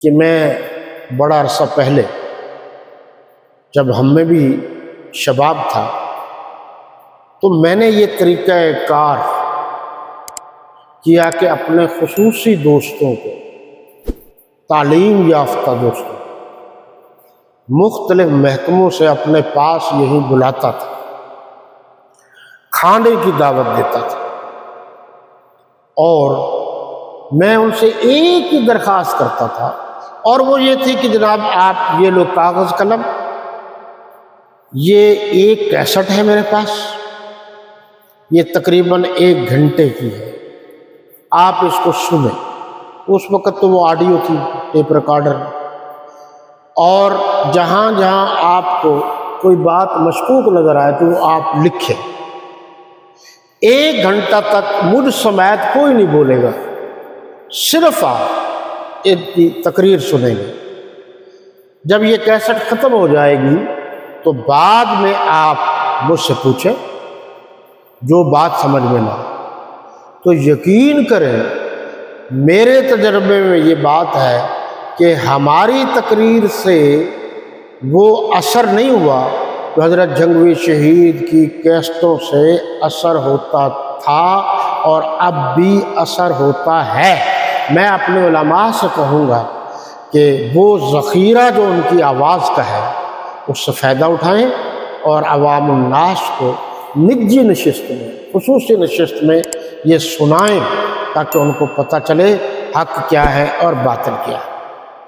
کہ میں بڑا عرصہ پہلے جب ہم میں بھی شباب تھا تو میں نے یہ طریقہ کار کیا کہ اپنے خصوصی دوستوں کو، تعلیم یافتہ دوستوں، مختلف محکموں سے اپنے پاس یہی بلاتا تھا، کھانے کی دعوت دیتا تھا، اور میں ان سے ایک ہی درخواست کرتا تھا، اور وہ یہ تھی کہ جناب آپ یہ لو کاغذ قلم، یہ ایک کیسٹ ہے میرے پاس، یہ تقریباً 1 گھنٹے کی ہے، آپ اس کو سنیں۔ اس وقت تو وہ آڈیو تھی، ٹیپ ریکارڈر، اور جہاں جہاں آپ کو کوئی بات مشکوک نظر آئے تو وہ آپ لکھیں۔ 1 گھنٹہ تک مجھ سمیت کوئی نہیں بولے گا، صرف آپ ایک تقریر سنیں گے۔ جب یہ کیسٹ ختم ہو جائے گی تو بعد میں آپ مجھ سے پوچھیں جو بات سمجھ میں نہ آئے۔ تو یقین کریں میرے تجربے میں یہ بات ہے کہ ہماری تقریر سے وہ اثر نہیں ہوا جو حضرت جھنگوی شہید کی کیسٹوں سے اثر ہوتا تھا اور اب بھی اثر ہوتا ہے۔ میں اپنے علماء سے کہوں گا کہ وہ ذخیرہ جو ان کی آواز کا ہے اس سے فائدہ اٹھائیں اور عوام الناس کو نجی نشست میں، خصوصی نشست میں یہ سنائیں تاکہ ان کو پتہ چلے حق کیا ہے اور باطل کیا ہے۔